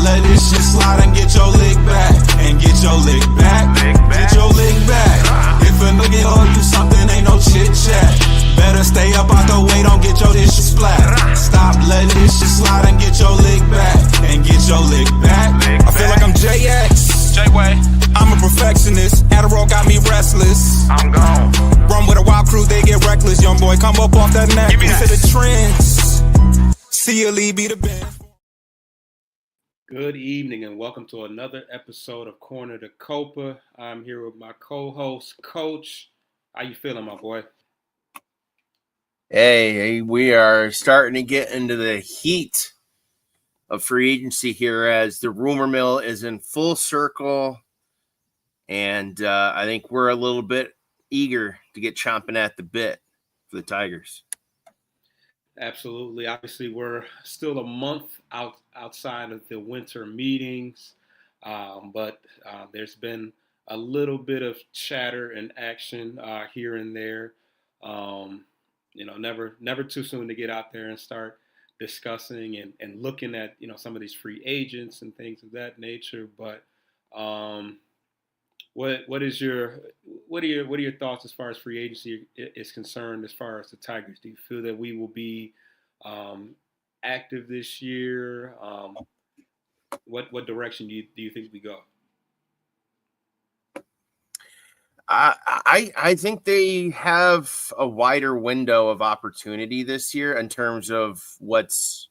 let this shit slide and get your lick back. And get your lick back. Get your lick back. If a nigga owe you something, ain't no chit chat. Better stay up out the way, don't get your dish splat. Stop letting this shit slide and get your lick back. And get your lick back. I feel like I'm JX. J-Way. I'm a perfectionist. Adderall got me restless. I'm gone. Run with a wild crew, they get reckless. Young boy, come up off that neck. Give me Into that. the trends. See you lead be the band. Good evening and welcome to another episode of Corner to Copa. I'm here with my co-host, Coach. How you feeling, my boy? Hey, we are starting to get into the heat of free agency here as the rumor mill is in full circle. And I think we're a little bit eager to get chomping at the bit for the Tigers. Absolutely. Obviously, we're still a month outside of the winter meetings, but there's been a little bit of chatter and action here and there. Never too soon to get out there and start discussing and looking at some of these free agents and things of that nature. But what are your thoughts as far as free agency is concerned? As far as the Tigers, do you feel that we will be active this year? What direction do you think we go? I think they have a wider window of opportunity this year in terms of what's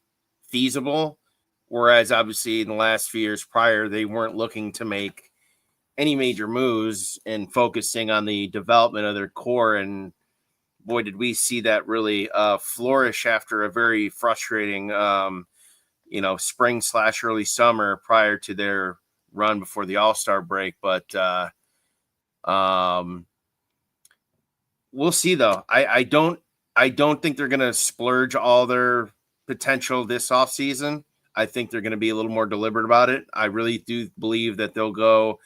feasible, whereas obviously in the last few years prior, they weren't looking to make any major moves and focusing on the development of their core. And boy, did we see that really flourish after a very frustrating, spring/early summer prior to their run before the All-Star break. But we'll see though. I don't think they're going to splurge all their potential this offseason. I think they're going to be a little more deliberate about it. I really do believe that they'll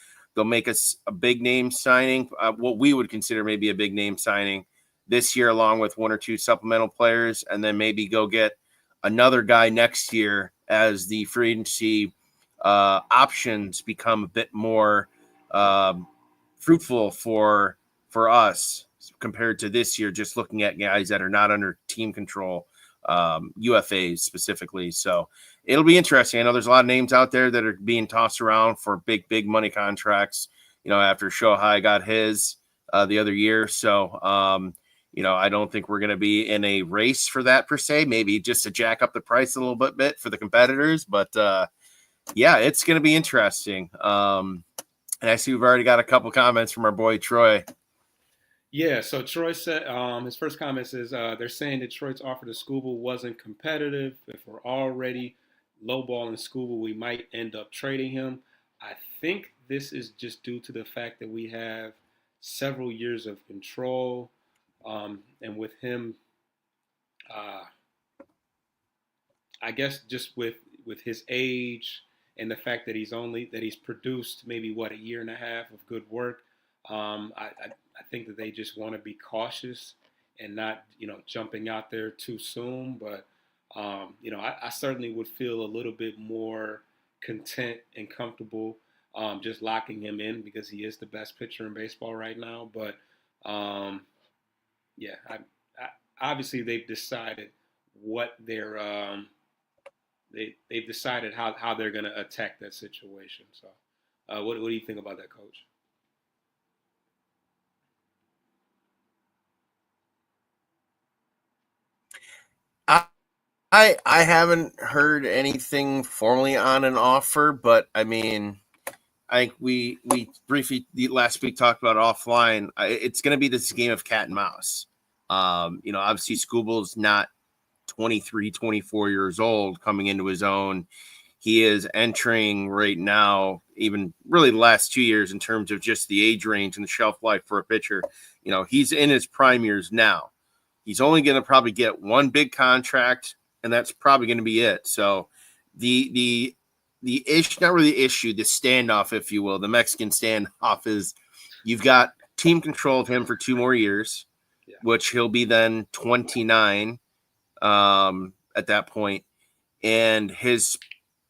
make us a big name signing, what we would consider maybe a big name signing this year, along with one or two supplemental players, and then maybe go get another guy next year as the free agency options become a bit more fruitful for us compared to this year, just looking at guys that are not under team control, UFAs specifically. So it'll be interesting. I know there's a lot of names out there that are being tossed around for big money contracts, after Shohei got his the other year. So, I don't think we're going to be in a race for that per se, maybe just to jack up the price a little bit for the competitors. But it's going to be interesting. And I see we've already got a couple comments from our boy Troy. Yeah, so Troy said his first comment says they're saying Detroit's offer to Scooble wasn't competitive. If we're already lowballing Scooble, we might end up trading him. I think this is just due to the fact that we have several years of control, and with him, I guess just with his age and the fact that he's produced maybe a year and a half of good work. I think that they just want to be cautious and not, jumping out there too soon. But, I certainly would feel a little bit more content and comfortable just locking him in because he is the best pitcher in baseball right now. But, obviously they've decided what they've decided how they're going to attack that situation. So, what do you think about that, Coach? I haven't heard anything formally on an offer, but I mean, I think we briefly last week talked about offline. It's going to be this game of cat and mouse. Obviously Scooble's not 23, 24 years old coming into his own. He is entering right now, even really the last 2 years in terms of just the age range and the shelf life for a pitcher. He's in his prime years now. He's only going to probably get one big contract, and that's probably going to be it. So the issue, not really the issue, the standoff, if you will, the Mexican standoff is you've got team control of him for 2 more years, which he'll be then 29 at that point. And his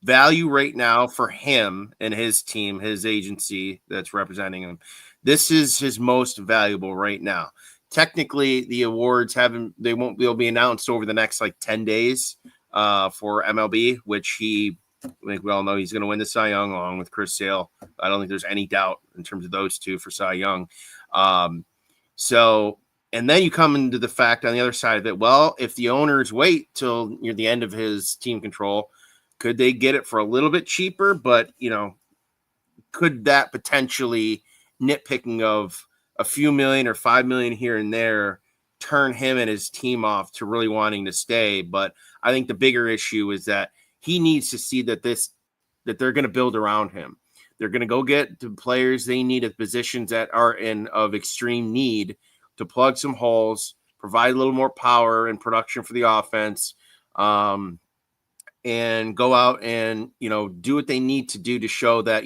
value right now for him and his team, his agency that's representing him. This is his most valuable right now. Technically, the awards they'll be announced over the next like 10 days for MLB, which I think we all know he's going to win the Cy Young along with Chris Sale. I don't think there's any doubt in terms of those two for Cy Young. And then you come into the fact on the other side of it. Well, if the owners wait till near the end of his team control, could they get it for a little bit cheaper? But, could that potentially nitpicking of a few million or 5 million here and there turn him and his team off to really wanting to stay? But I think the bigger issue is that he needs to see that they're going to build around him. They're going to go get the players they need at positions that are of extreme need to plug some holes, provide a little more power and production for the offense, and go out and, do what they need to do to show that,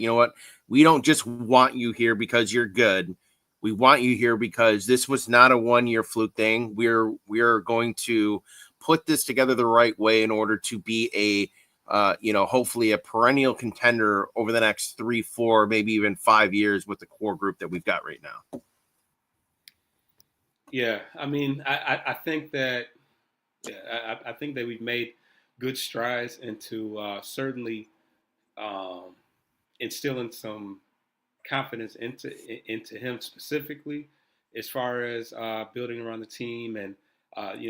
we don't just want you here because you're good. We want you here because this was not a one-year fluke thing. We're going to put this together the right way in order to be hopefully a perennial contender over the next 3, 4, maybe even 5 years with the core group that we've got right now. Yeah, I mean, I think that I think that we've made good strides into certainly instilling some confidence into him specifically, as far as building around the team and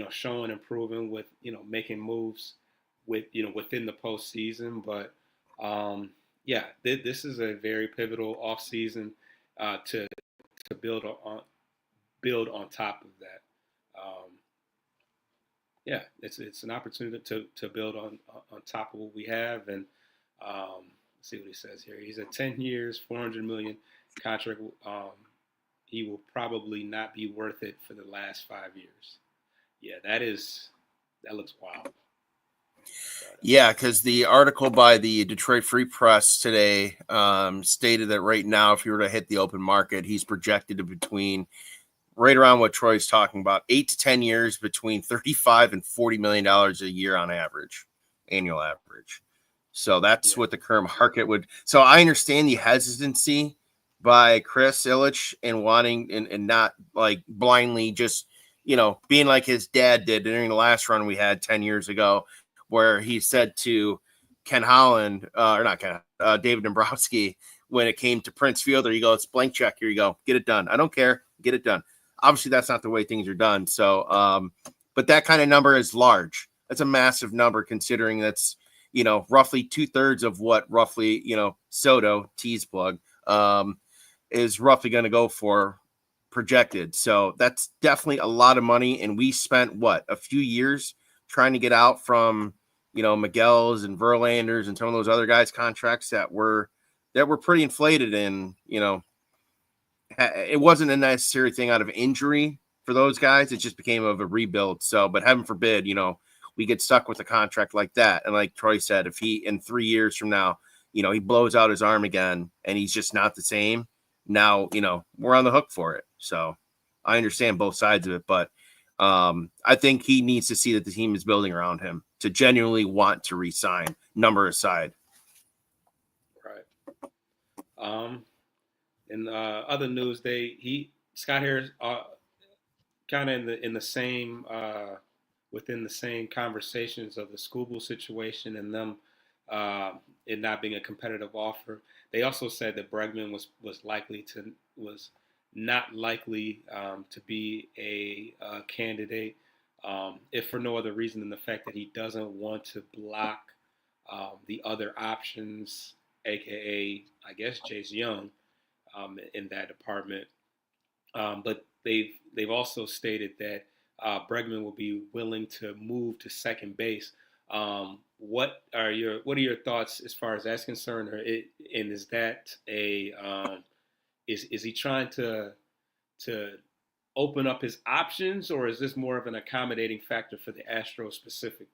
showing improving with making moves within the postseason. But this is a very pivotal offseason to build on top of that. It's an opportunity to build on top of what we have. And let's see what he says here. He's at 10 years, 400 million contract. He will probably not be worth it for the last 5 years. Yeah, that looks wild. Yeah, because the article by the Detroit Free Press today stated that right now, if he were to hit the open market, he's projected to between right around what Troy's talking about, 8 to 10 years, between $35 and $40 million a year on average, annual average. So that's what the current market would. So I understand the hesitancy by Chris Ilitch and wanting and not like blindly just, being like his dad did during the last run we had 10 years ago, where he said to Ken Holland, or not Ken, David Dombrowski, when it came to Prince Fielder, you go, it's blank check. Here you go. Get it done. I don't care. Get it done. Obviously, that's not the way things are done. So, but that kind of number is large. That's a massive number considering that's, roughly 2/3 of what roughly, Soto, tease plug, is roughly going to go for projected. So that's definitely a lot of money. And we spent, a few years trying to get out from, Miguel's and Verlanders and some of those other guys' contracts that were pretty inflated and, it wasn't a necessary thing out of injury for those guys. It just became of a rebuild. So, but heaven forbid, we get stuck with a contract like that. And like Troy said, if he, in 3 years from now, he blows out his arm again and he's just not the same. Now, we're on the hook for it. So I understand both sides of it, but I think he needs to see that the team is building around him to genuinely want to re-sign, number aside. Right. In other news, Scott Harris kind of in the same within the same conversations of the Scooble situation and them it not being a competitive offer. They also said that Bregman was not likely to be a candidate, if for no other reason than the fact that he doesn't want to block the other options, aka I guess Chase Young, in that department. But they've also stated that Bregman will be willing to move to second base. What are your thoughts as far as that's concerned? And is that is he trying to open up his options, or is this more of an accommodating factor for the Astros specifically?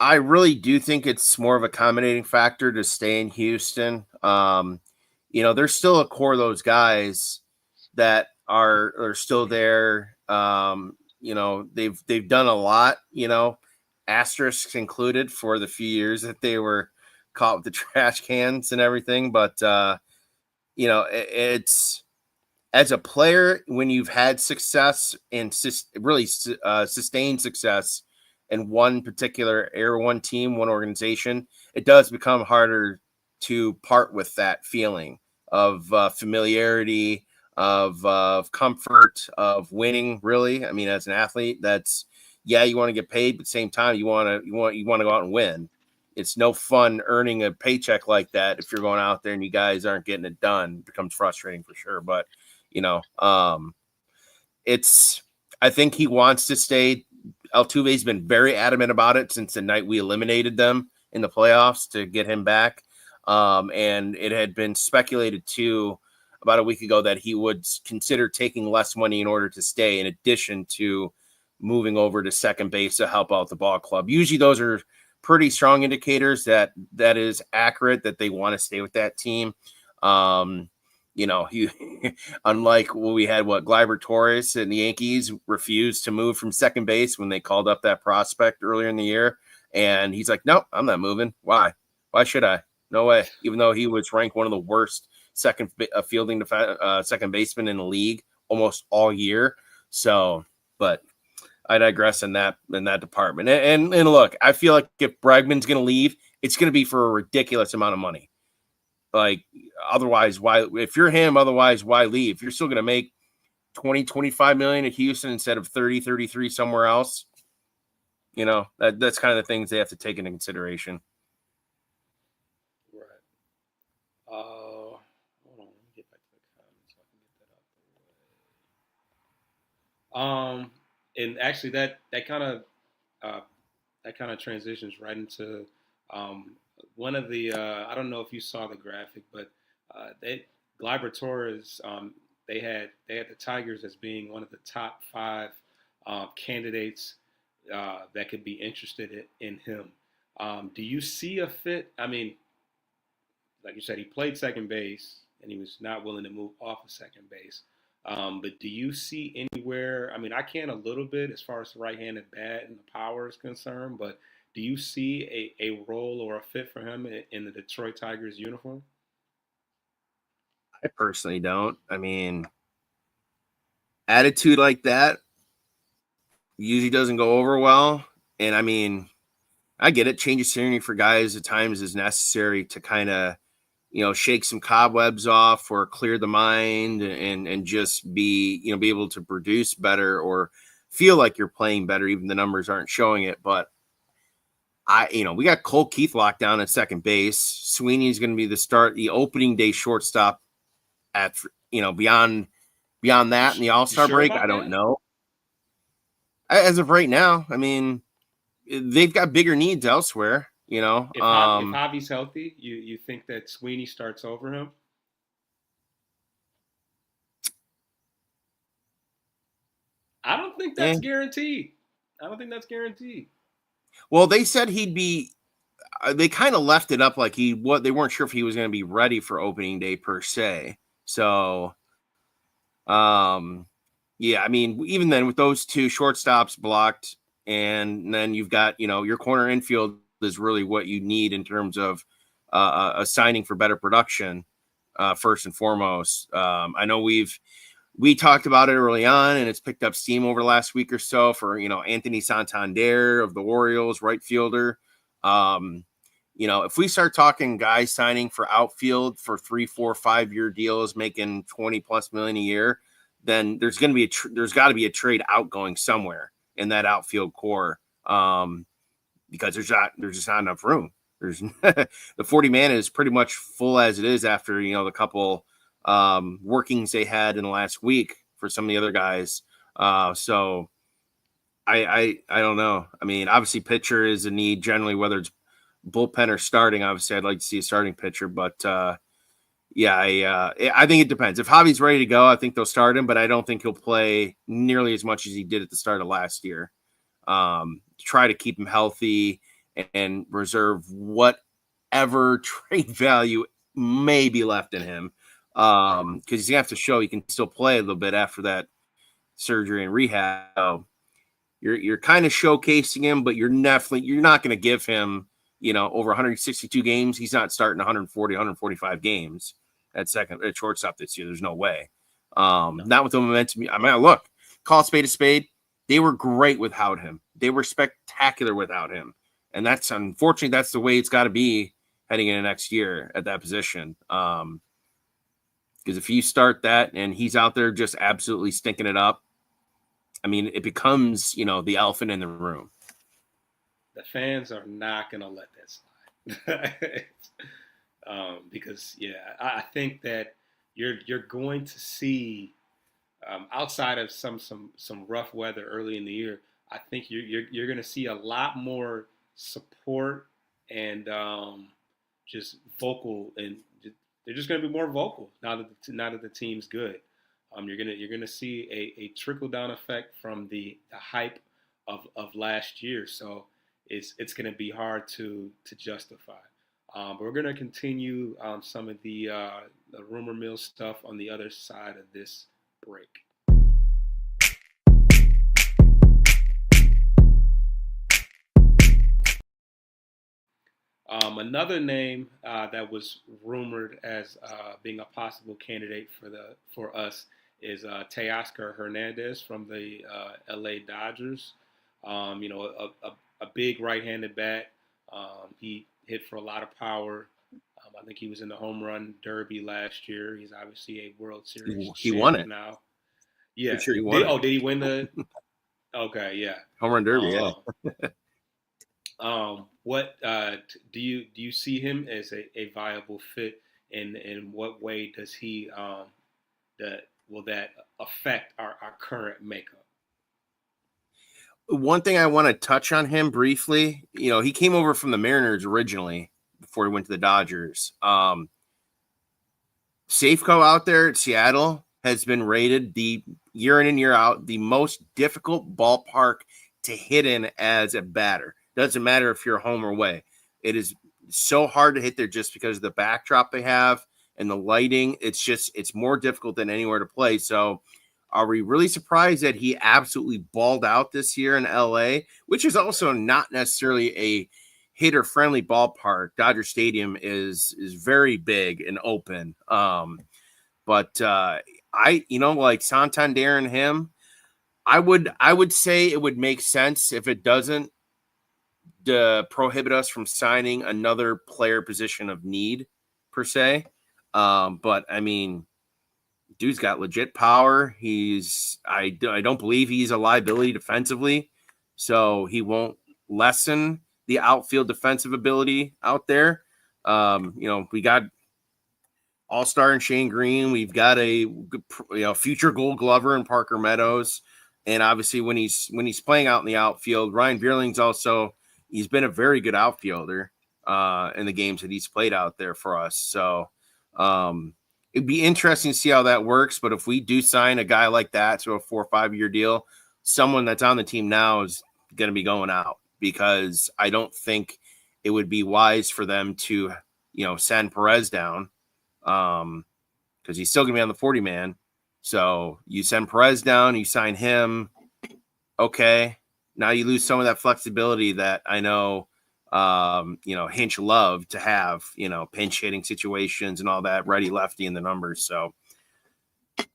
I really do think it's more of an accommodating factor to stay in Houston. There's still a core of those guys that are still there. They've done a lot, asterisks included for the few years that they were caught with the trash cans and everything. But it's as a player, when you've had success and really sustained success in one particular area, one team, one organization, it does become harder to part with that feeling of familiarity, of comfort, of winning. Really, I mean, as an athlete, that's you want to get paid, but at the same time, you want to go out and win. It's no fun earning a paycheck like that if you're going out there and you guys aren't getting it done. It becomes frustrating for sure, but it's I think he wants to stay. Altuve's been very adamant about it since the night we eliminated them in the playoffs to get him back. And it had been speculated too about a week ago that he would consider taking less money in order to stay, in addition to moving over to second base to help out the ball club. Usually those are pretty strong indicators that is accurate, that they want to stay with that team. He unlike what we had, Gleyber Torres and the Yankees refused to move from second base when they called up that prospect earlier in the year. And he's like, nope, I'm not moving. Why should I? No way. Even though he was ranked one of the worst second baseman in the league almost all year. So, but I digress in that department. And look, I feel like if Bregman's going to leave, it's going to be for a ridiculous amount of money. Like, otherwise, why? If you're him, otherwise, why leave? You're still going to make 20-25 million at Houston instead of 30-33 somewhere else. That's kind of the things they have to take into consideration. Right. Hold on. Let me get back to the comments so I can get that out the way. And actually, that kind of transitions right into one of the I don't know if you saw the graphic, but Gleyber Torres, they had the Tigers as being one of the top 5 candidates that could be interested in him. Do you see a fit? I mean, like you said, he played second base and he was not willing to move off of second base. But do you see anywhere? I mean, I can a little bit as far as the right-handed bat and the power is concerned, but do you see a role or a fit for him in the Detroit Tigers uniform? I personally don't. I mean, attitude like that usually doesn't go over well. And I mean, I get it. Change of scenery for guys at times is necessary to kind of, shake some cobwebs off or clear the mind and just be able to produce better or feel like you're playing better. Even the numbers aren't showing it. But we got Cole Keith locked down at second base. Sweeney's going to be the opening day shortstop at, beyond that in the All-Star break. I don't know. As of right now, I mean, they've got bigger needs elsewhere, If Javi's healthy, you think that Sweeney starts over him? I don't think that's guaranteed. Well, they said he'd be. They kind of left it up like they weren't sure if he was going to be ready for opening day per se. So, I mean, even then with those 2 shortstops blocked, and then you've got your corner infield is really what you need in terms of a signing for better production. First and foremost, I know we talked about it early on, and it's picked up steam over the last week or so for, Anthony Santander of the Orioles, right fielder. If we start talking guys signing for outfield for 3, 4, 5-year deals, making 20+ million a year, then there's got to be a trade outgoing somewhere in that outfield core. Because there's just not enough room. There's the 40-man is pretty much full as it is after, the couple workings they had in the last week for some of the other guys. So I don't know. I mean, obviously pitcher is a need generally, whether it's bullpen or starting. Obviously I'd like to see a starting pitcher, but I think it depends. If Javi's ready to go, I think they'll start him, but I don't think he'll play nearly as much as he did at the start of last year. Try to keep him healthy and reserve whatever trade value may be left in him. Because he's gonna have to show he can still play a little bit after that surgery and rehab. you're kind of showcasing him, but you're not going to give him, over 162 games. He's not starting 140, 145 games at shortstop this year. There's no way. Not with the momentum. I mean, look, call a spade. They were great without him. They were spectacular without him. And that's unfortunately, that's the way it's got to be heading into next year at that position. Because if you start that and he's out there just absolutely stinking it up, I mean, it becomes, the elephant in the room. The fans are not going to let that slide. Because, I think that you're going to see, outside of some rough weather early in the year, I think you're going to see a lot more support and just vocal, and they're just going to be more vocal now that the team's good. You're gonna see a trickle down effect from the hype of last year. So it's going to be hard to justify. But we're going to continue some of the rumor mill stuff on the other side of this break. Another name that was rumored as being a possible candidate for us is Teoscar Hernandez from the LA Dodgers. A big right-handed bat. He hit for a lot of power. I think he was in the home run derby last year. He's obviously a World Series He won it now. Yeah. Sure he won it. Did he win the? Okay, yeah. Home run derby, yeah. What do you see him as a viable fit, and in what way does he will that affect our current makeup? One thing I want to touch on him briefly, he came over from the Mariners originally before he went to the Dodgers. Safeco out there at Seattle has been rated the year in and year out the most difficult ballpark to hit in as a batter. Doesn't matter if you're home or away. It is so hard to hit there just because of the backdrop they have and the lighting. It's more difficult than anywhere to play. So are we really surprised that he absolutely balled out this year in LA, which is also not necessarily a hitter-friendly ballpark? Dodger Stadium is very big and open. But like Santander and him, I would say it would make sense if it doesn't prohibit us from signing another player position of need per se. But I mean, dude's got legit power. I don't believe he's a liability defensively, so he won't lessen the outfield defensive ability out there. We got all-star in Shane Green. We've got a future Gold Glover in Parker Meadows, and obviously when he's playing out in the outfield, Ryan Bierling's also he's been a very good outfielder in the games that he's played out there for us. So it'd be interesting to see how that works. But if we do sign a guy like that to a 4 or 5 year deal, someone that's on the team now is going to be going out, because I don't think it would be wise for them to, send Perez down because he's still going to be on the 40 man. So you send Perez down, you sign him. Okay. Now you lose some of that flexibility that I know, Hinch loved to have, pinch hitting situations and all that, righty lefty in the numbers. So,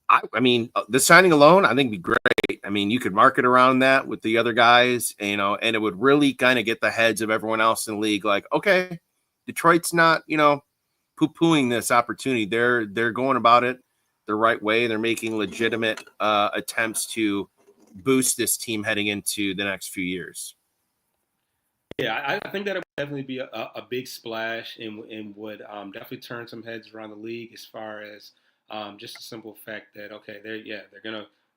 I mean, the signing alone, I think would be great. I mean, you could market around that with the other guys, and it would really kind of get the heads of everyone else in the league. Like, okay, Detroit's not, poo-pooing this opportunity. They're going about it the right way. They're making legitimate attempts to boost this team heading into the next few years. Yeah, I think that it would definitely be a big splash, and would definitely turn some heads around the league, as far as just the simple fact that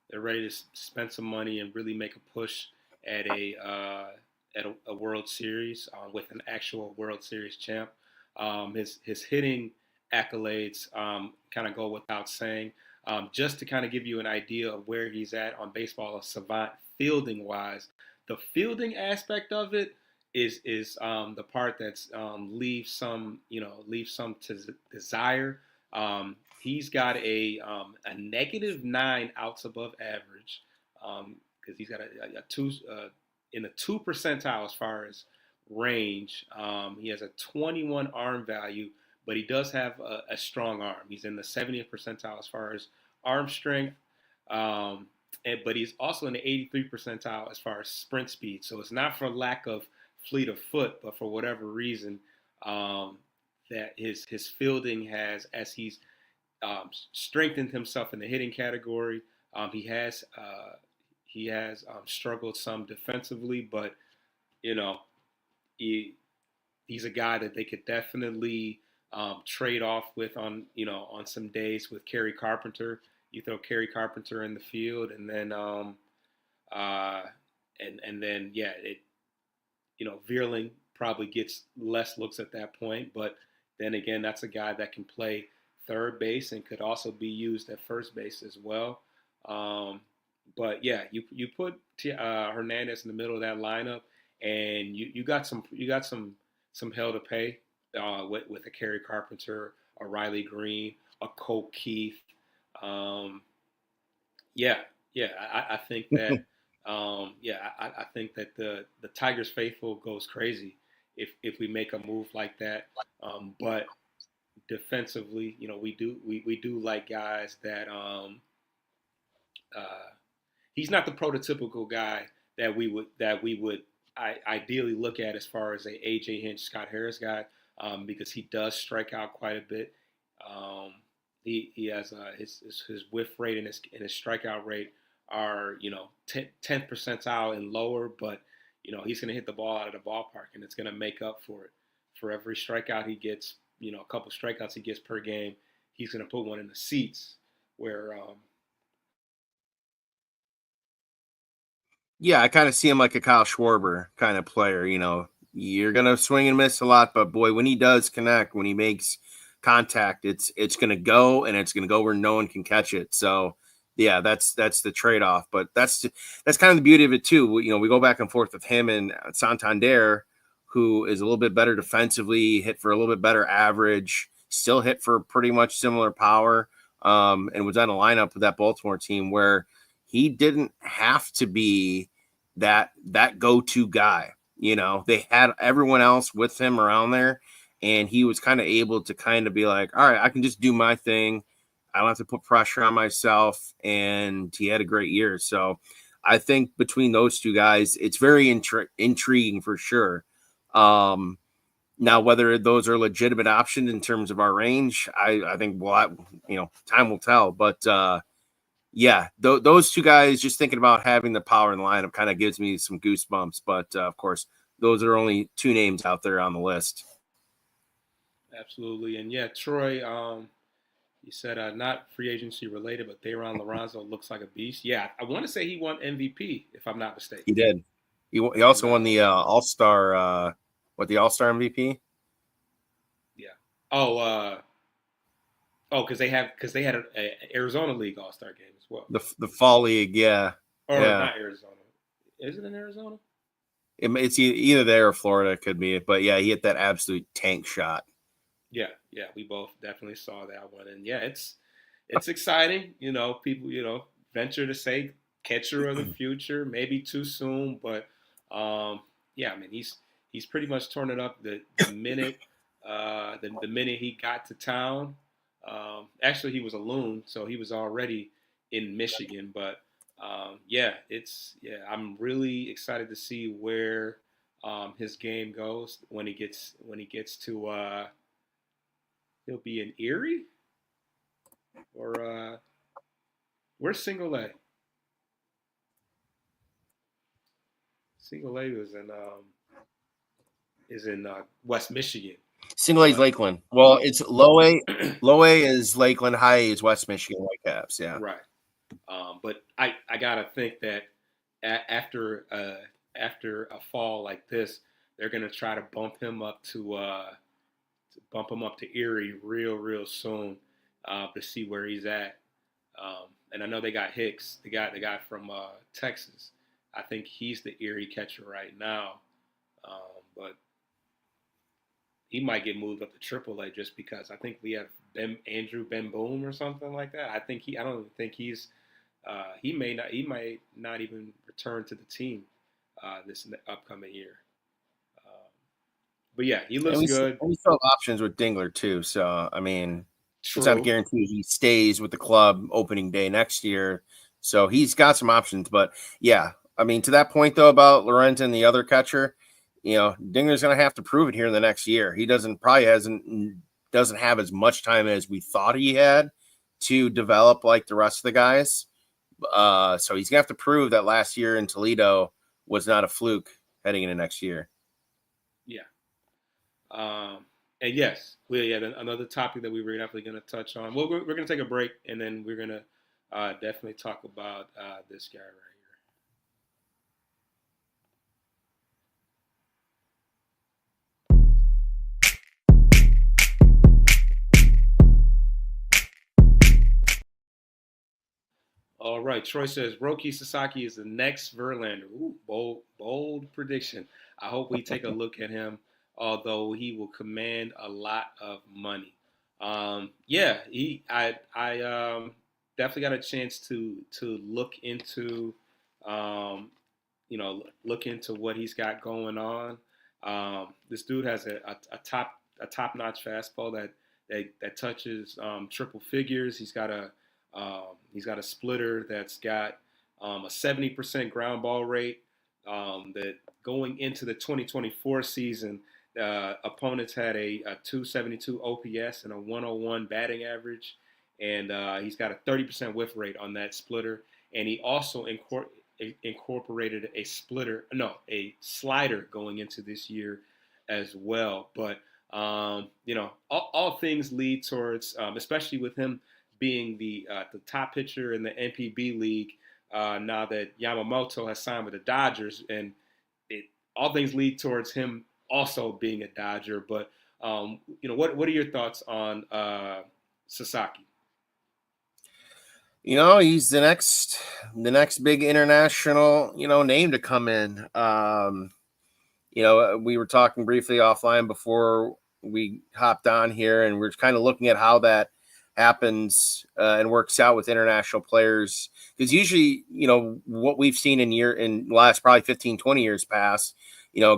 they're ready to spend some money and really make a push at a World Series with an actual World Series champ. His hitting accolades kind of go without saying. Just to kind of give you an idea of where he's at on Baseball Savant fielding wise, the fielding aspect of it is the part that's leaves some to desire. He's got a -9 outs above average. because he's got a two in the 2 percentile as far as range. He has a 21 arm value, but he does have a strong arm. He's in the 70th percentile as far as arm strength. But he's also in the 83rd percentile as far as sprint speed. So it's not for lack of fleet of foot, but for whatever reason, that his fielding has, as he's strengthened himself in the hitting category. He has struggled some defensively, but you know he's a guy that they could definitely trade off with on some days with Kerry Carpenter. You throw Kerry Carpenter in the field, and then Veerling probably gets less looks at that point, but then again, that's a guy that can play third base and could also be used at first base as well. But yeah, you put Hernandez in the middle of that lineup, and you got some hell to pay with a Kerry Carpenter, a Riley Green, a Cole Keith. I think that I think that the Tigers faithful goes crazy if we make a move like that. But defensively, we do like guys that he's not the prototypical guy that we would ideally look at as far as a AJ Hinch, Scott Harris guy, because he does strike out quite a bit. He has his whiff rate and his strikeout rate are 10th percentile and lower, but he's going to hit the ball out of the ballpark, and it's going to make up for it. For every strikeout he gets, a couple strikeouts he gets per game, he's going to put one in the seats. Where I kind of see him like a Kyle Schwarber kind of player. You're going to swing and miss a lot, but boy, when he does connect, when he makes contact, it's going to go, and it's going to go where no one can catch it. So yeah, that's the trade-off, but that's kind of the beauty of it too. We go back and forth with him and Santander, who is a little bit better defensively, hit for a little bit better average, still hit for pretty much similar power, and was on a lineup with that Baltimore team where he didn't have to be that go-to guy. They had everyone else with him around there, and he was kind of able to kind of be like, all right, I can just do my thing. I don't have to put pressure on myself, and he had a great year. So I think between those two guys, it's very intriguing for sure. Now, whether those are legitimate options in terms of our range, I think, time will tell. But those two guys, just thinking about having the power in the lineup kind of gives me some goosebumps. But of course, those are only two names out there on the list. Absolutely. And yeah, Troy, you said not free agency related, but Thayron Lorenzo looks like a beast. Yeah, I want to say he won MVP, if I'm not mistaken. He did. He also won the All-Star, the All-Star MVP? Yeah. Because they had an Arizona League All-Star game as well. The Fall League, yeah. Or yeah. Not Arizona. Is it in Arizona? It's either there or Florida, could be. But yeah, he hit that absolute tank shot. Yeah, we both definitely saw that one, and yeah, it's exciting. People, venture to say catcher of the future, maybe too soon, but he's pretty much torn it up the minute the minute he got to town. Actually, he was a loon, so he was already in Michigan, but I'm really excited to see where his game goes when he gets to. He'll be in Erie, or where's Single A? Single A is in West Michigan. Single A is Lakeland. Well, it's low A. Low A is Lakeland. High A is West Michigan Whitecaps. Yeah, right. But I gotta think that after a fall like this, they're gonna try to bump him up to Erie real soon to see where he's at. And I know they got Hicks, the guy from Texas. I think he's the Erie catcher right now, but he might get moved up to AAA just because I think we have Andrew Ben Boom or something like that. I don't think he's he might not even return to the team this upcoming year. But yeah, he looks good. We still have options with Dingler too. So I mean, it's not a True. guarantee he stays with the club opening day next year. So he's got some options. But yeah, I mean, to that point though about Lorenzen, the other catcher, Dingler's going to have to prove it here in the next year. He doesn't have as much time as we thought he had to develop like the rest of the guys. So he's going to have to prove that last year in Toledo was not a fluke heading into next year. Yeah. And yes, another topic that we were definitely going to touch on. Well, we're going to take a break, and then we're going to definitely talk about this guy right here. All right, Troy says Roki Sasaki is the next Verlander. Ooh, bold prediction. I hope we take a look at him, although he will command a lot of money. I definitely got a chance to look into, look into what he's got going on. This dude has a top notch fastball that touches triple figures. He's got a splitter that's got a 70% ground ball rate. That going into the 2024 season, opponents had a 272 OPS and a 101 batting average, and he's got a 30% whiff rate on that splitter. And he also incorporated a slider going into this year as well. But all things lead towards, especially with him being the top pitcher in the NPB league now that Yamamoto has signed with the Dodgers, and all things lead towards him also being a Dodger. But what are your thoughts on Sasaki? He's the next big international name to come in. We were talking briefly offline before we hopped on here, and we're kind of looking at how that happens and works out with international players, because usually what we've seen in last probably 15-20 years past,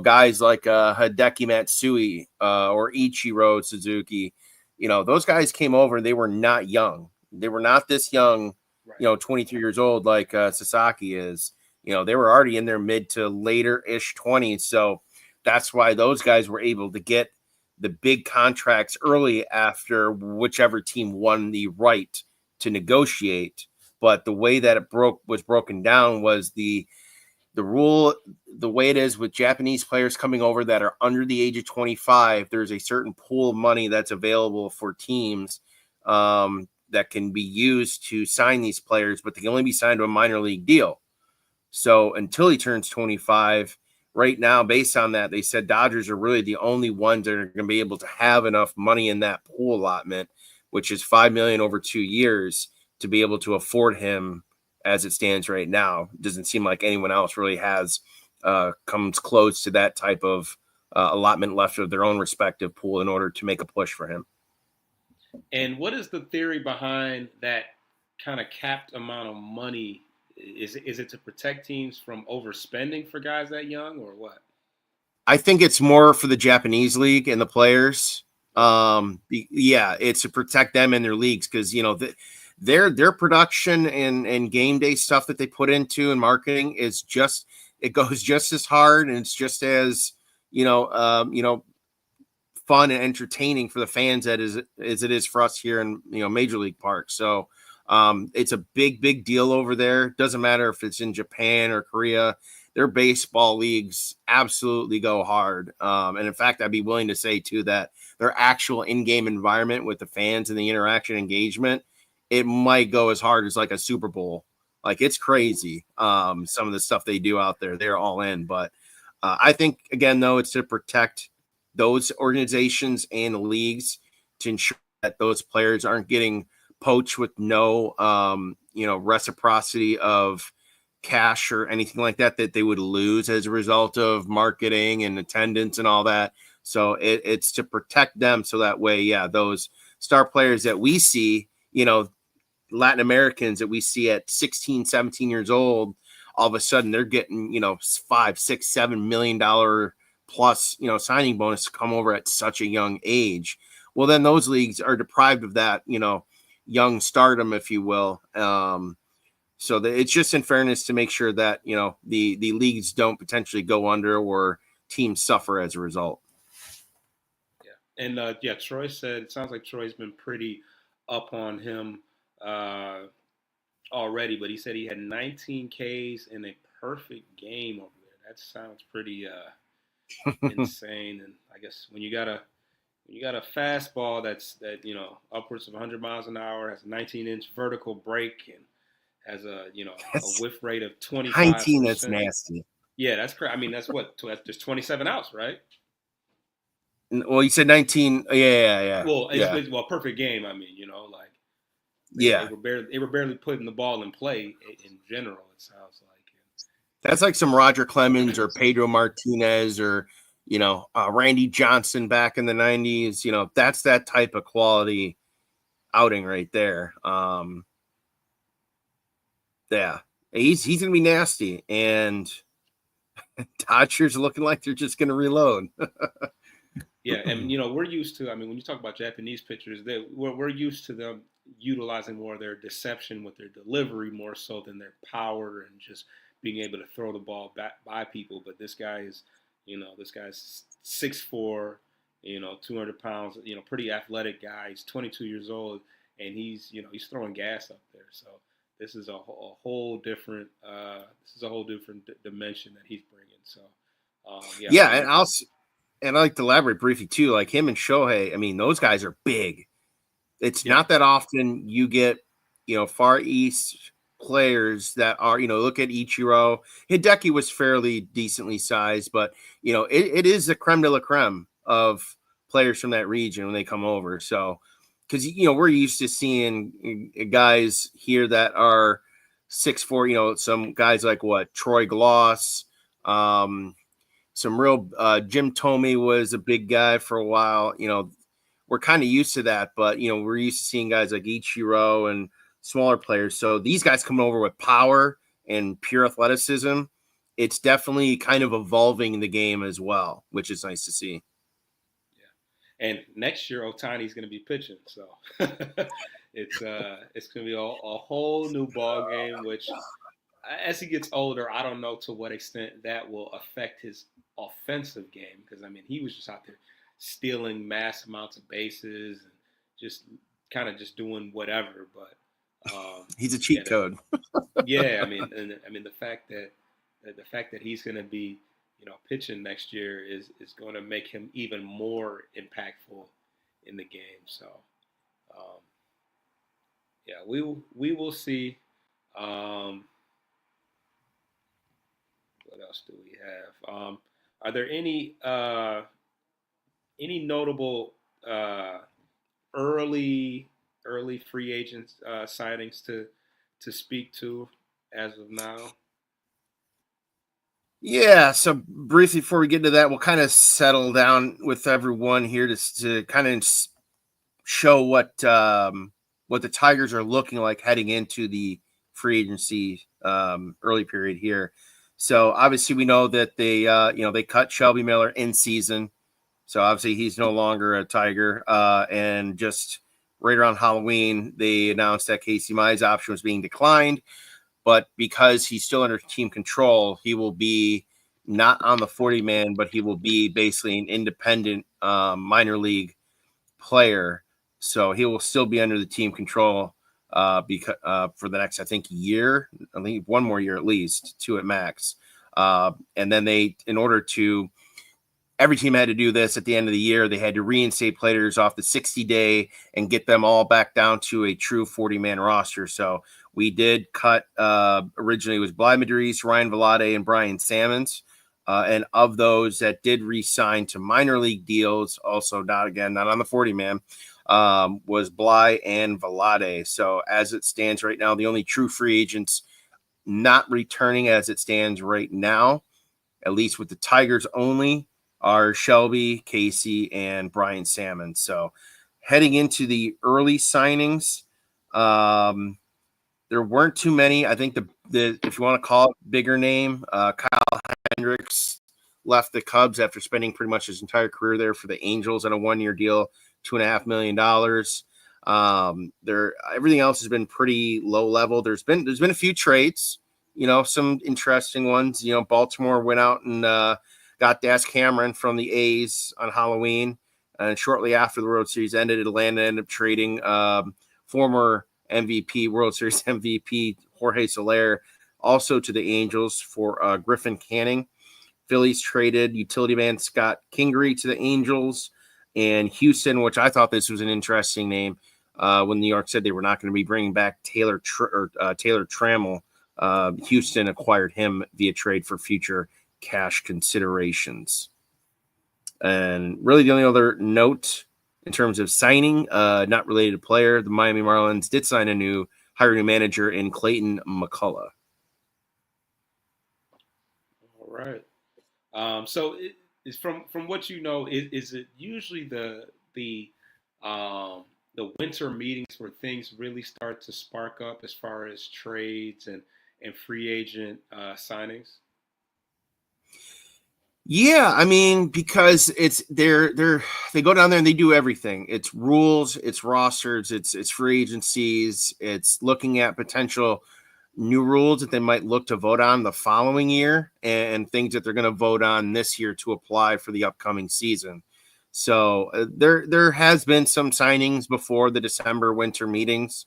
guys like Hideki Matsui or Ichiro Suzuki, those guys came over and they were not young. They were not this young, right. 23 years old like Sasaki is. They were already in their mid to later ish 20s, so that's why those guys were able to get the big contracts early after whichever team won the right to negotiate. But the way that it was broken down was the rule, the way it is with Japanese players coming over that are under the age of 25, there's a certain pool of money that's available for teams that can be used to sign these players, but they can only be signed to a minor league deal. So until he turns 25, right now, based on that, they said Dodgers are really the only ones that are going to be able to have enough money in that pool allotment, which is $5 million over 2 years, to be able to afford him as it stands right now. It doesn't seem like anyone else really has comes close to that type of allotment left of their own respective pool in order to make a push for him. And what is the theory behind that kind of capped amount of money? Is it to protect teams from overspending for guys that young, or what? I think it's more for the Japanese league and the players. It's to protect them and their leagues, because their production and game day stuff that they put into and marketing is it goes just as hard, and it's just as fun and entertaining for the fans as it is for us here in Major League Park. So it's a big deal over there. Doesn't matter if it's in Japan or Korea. Their baseball leagues absolutely go hard. And in fact, I'd be willing to say too that their actual in-game environment with the fans and the interaction engagement, it might go as hard as like a Super Bowl. Like, it's crazy. Some of the stuff they do out there, they're all in. But I think, again, though, it's to protect those organizations and leagues to ensure that those players aren't getting poached with no, reciprocity of cash or anything like that they would lose as a result of marketing and attendance and all that. So it's to protect them, so that way, those star players that we see, Latin Americans that we see at 16, 17 years old, all of a sudden they're getting, $5, $6, $7 million plus, signing bonus to come over at such a young age. Well, then those leagues are deprived of that, young stardom, if you will. So it's just in fairness to make sure that, the leagues don't potentially go under or teams suffer as a result. Yeah. And Troy said, it sounds like Troy's been pretty up on him already, but he said he had 19 Ks in a perfect game over there. That sounds pretty insane. And I guess when you got a fastball that's upwards of 100 miles an hour, has a 19-inch vertical break, and has a whiff rate of 25%. 19, that's nasty. Yeah, that's crazy. I mean, that's what, there's 27 outs, right? Well, you said 19. Yeah. Well, yeah. It's perfect game. I mean, they were barely putting the ball in play in general. It sounds like that's like some Roger Clemens or Pedro Martinez or Randy Johnson back in the 90s. That's that type of quality outing right there. Yeah, he's gonna be nasty, and Dodgers are looking like they're just gonna reload. Yeah, and we're used to. I mean, when you talk about Japanese pitchers, we're used to them utilizing more of their deception with their delivery more so than their power and just being able to throw the ball back by people. But this guy's 6'4", 200 pounds, pretty athletic guy. He's 22 years old, and he's throwing gas up there. So this is a whole different dimension that he's bringing. So and I'd like to elaborate briefly too, like him and Shohei. I mean, those guys are big. It's not that often you get, Far East players that are, look at Ichiro. Hideki was fairly decently sized, but, it is the creme de la creme of players from that region when they come over. So, because, we're used to seeing guys here that are 6'4", some guys like Troy Gloss, some real Jim Tomey was a big guy for a while. We're kind of used to that, but we're used to seeing guys like Ichiro and smaller players. So these guys coming over with power and pure athleticism, it's definitely kind of evolving the game as well, which is nice to see. Yeah, and next year Ohtani's going to be pitching, so it's going to be a whole new ball game. Which, as he gets older, I don't know to what extent that will affect his offensive game, because I mean he was just out there stealing mass amounts of bases and just kind of just doing whatever. But he's a cheat code. Yeah, I mean the fact that he's going to be pitching next year is going to make him even more impactful in the game. So we will see. What else do we have? Are there any notable early free agent sightings to speak to as of now? Yeah, so briefly before we get into that, we'll kind of settle down with everyone here to kind of show what the Tigers are looking like heading into the free agency early period here. So obviously we know that they cut Shelby Miller in season. So obviously he's no longer a Tiger. And just right around Halloween, they announced that Casey Mize option was being declined. But because he's still under team control, he will be not on the 40-man, but he will be basically an independent minor league player. So he will still be under the team control because for the next, I think, year, I think one more year at least, 2 at max. And then every team had to do this at the end of the year. They had to reinstate players off the 60-day and get them all back down to a true 40-man roster. So we did cut, originally it was Bly Madrid, Ryan Velade, and Brian Sammons. And of those that did re-sign to minor league deals, also not on the 40-man, was Bly and Velade. So as it stands right now, the only true free agents not returning as it stands right now, at least with the Tigers only, are Shelby, Casey, and Brian Sammons. So heading into the early signings, there weren't too many. I think the if you want to call it bigger name, Kyle Hendricks left the Cubs after spending pretty much his entire career there for the Angels on a 1-year deal, $2.5 million. There everything else has been pretty low level. There's been a few trades, some interesting ones. Baltimore went out and got Das Cameron from the A's on Halloween, and shortly after the World Series ended, Atlanta ended up trading former World Series MVP Jorge Soler also to the Angels for Griffin Canning. Phillies traded utility man Scott Kingery to the Angels, and Houston, which I thought this was an interesting name, when New York said they were not going to be bringing back Taylor Trammell. Houston acquired him via trade for future cash considerations. And really the only other note in terms of signing, not related to player, the Miami Marlins did hire a new manager in Clayton McCullough. All right. So is from what you know, is it usually the winter meetings where things really start to spark up as far as trades and free agent signings? Yeah, I mean, because it's they go down there and they do everything. It's rules, it's rosters, it's free agencies, it's looking at potential new rules that they might look to vote on the following year, and things that they're going to vote on this year to apply for the upcoming season. So there has been some signings before the December winter meetings.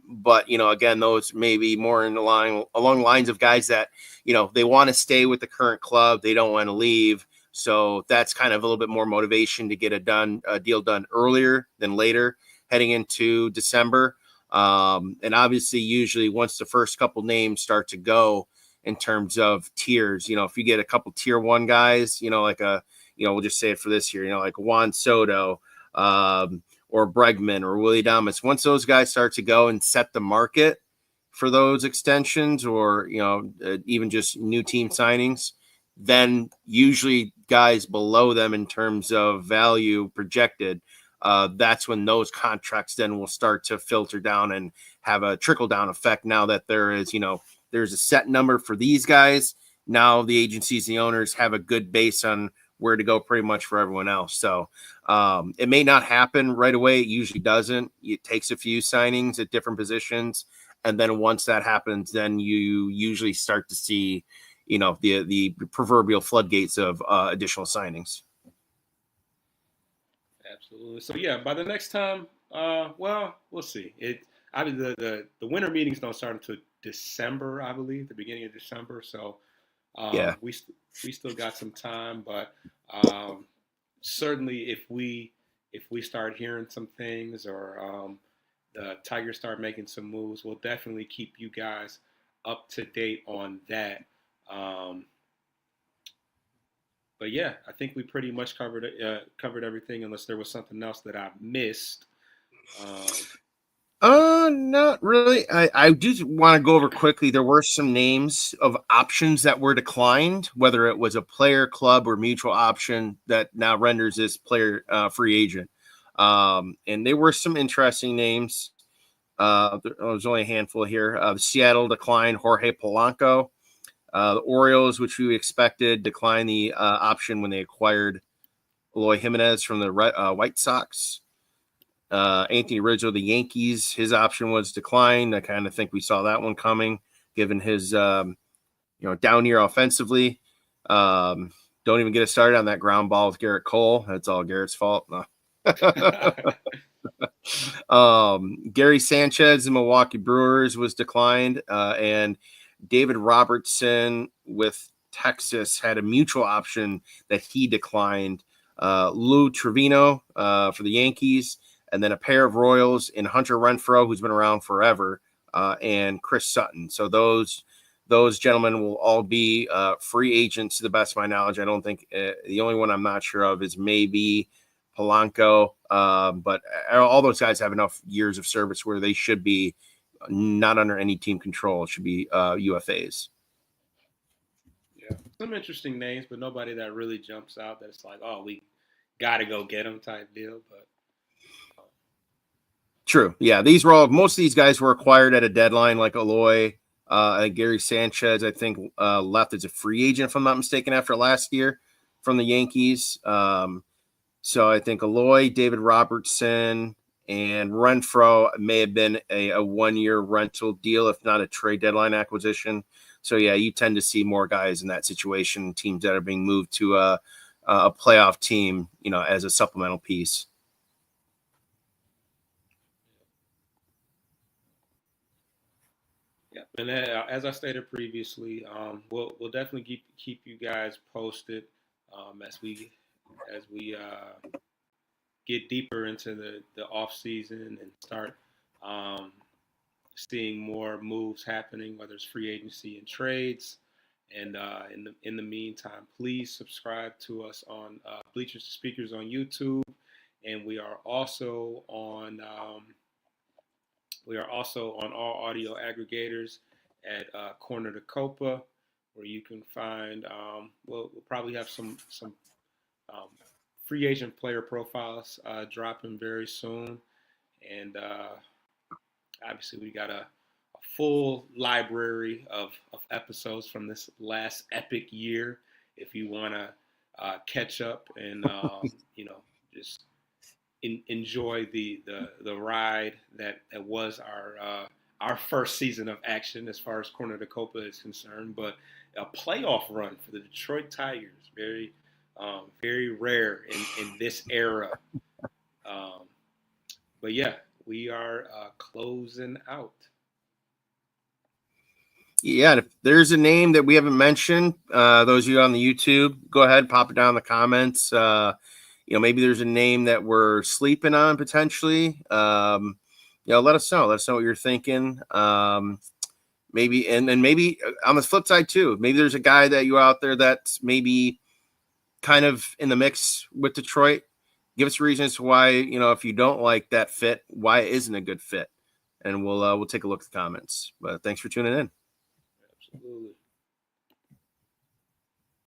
But again, those may be more along lines of guys that they want to stay with the current club, they don't want to leave, so that's kind of a little bit more motivation to get a deal done earlier than later, heading into December. And obviously, usually once the first couple names start to go in terms of tiers, if you get a couple tier 1 guys, like we'll just say it for this year, like Juan Soto, or Bregman or Willie Adames, once those guys start to go and set the market for those extensions, or even just new team signings, then usually guys below them in terms of value projected, that's when those contracts then will start to filter down and have a trickle down effect. Now that there's a set number for these guys, now the agencies, the owners have a good base on where to go pretty much for everyone else. So it may not happen right away. It usually doesn't. It takes a few signings at different positions. And then once that happens, then you usually start to see, the proverbial floodgates of additional signings. Absolutely. So yeah, by the next time, well, we'll see. The winter meetings don't start until December, I believe, the beginning of December. So Yeah. We still got some time, but um, certainly if we start hearing some things, or the Tigers start making some moves, we'll definitely keep you guys up to date on that. Um, but yeah, I think we pretty much covered everything, unless there was something else that I missed. Um, Not really. I do want to go over quickly. There were some names of options that were declined, whether it was a player, club, or mutual option that now renders this player free agent. And there were some interesting names. There was only a handful here. Seattle declined Jorge Polanco. The Orioles, which we expected, declined the option when they acquired Eloy Jimenez from the White Sox. Anthony Rizzo, the Yankees, his option was declined. I kind of think we saw that one coming, given his down year offensively. Don't even get us started on that ground ball with Garrett Cole. That's all Garrett's fault. No. Gary Sanchez, the Milwaukee Brewers, was declined, and David Robertson with Texas had a mutual option that he declined. Lou Trevino for the Yankees, and then a pair of Royals in Hunter Renfroe, who's been around forever, and Chris Sutton. So those gentlemen will all be free agents to the best of my knowledge. I don't think the only one I'm not sure of is maybe Polanco, but all those guys have enough years of service where they should be not under any team control. It should be UFAs. yeah, some interesting names, but nobody that really jumps out that it's like, oh, we got to go get them type deal. But True. Yeah, most of these guys were acquired at a deadline, like Aloy. Gary Sanchez, I think, left as a free agent, if I'm not mistaken, after last year from the Yankees. So I think Aloy, David Robertson, and Renfro may have been a 1-year rental deal, if not a trade deadline acquisition. So yeah, you tend to see more guys in that situation, teams that are being moved to a playoff team, as a supplemental piece. Yeah, and as I stated previously, we'll definitely keep you guys posted as we get deeper into the off season and start um, seeing more moves happening, whether it's free agency and trades. And in the meantime, please subscribe to us on Bleachers to Speakers on YouTube, and we are also on all audio aggregators at Corner to Copa, where you can find. We'll probably have some um, free agent player profiles dropping very soon, and obviously we got a full library of episodes from this last epic year. If you want to catch up and just enjoy the ride that was our first season of action as far as Corner de Copa is concerned, but a playoff run for the Detroit Tigers, very rare in this era. Um, but yeah, we are closing out. Yeah, and if there's a name that we haven't mentioned, those of you on the YouTube, go ahead, pop it down in the comments. Maybe there's a name that we're sleeping on potentially. Let us know. Let us know what you're thinking. Maybe, and maybe on the flip side too, maybe there's a guy that you out there that's maybe kind of in the mix with Detroit. Give us reasons why, if you don't like that fit, why it isn't a good fit. And we'll take a look at the comments. But thanks for tuning in. Absolutely.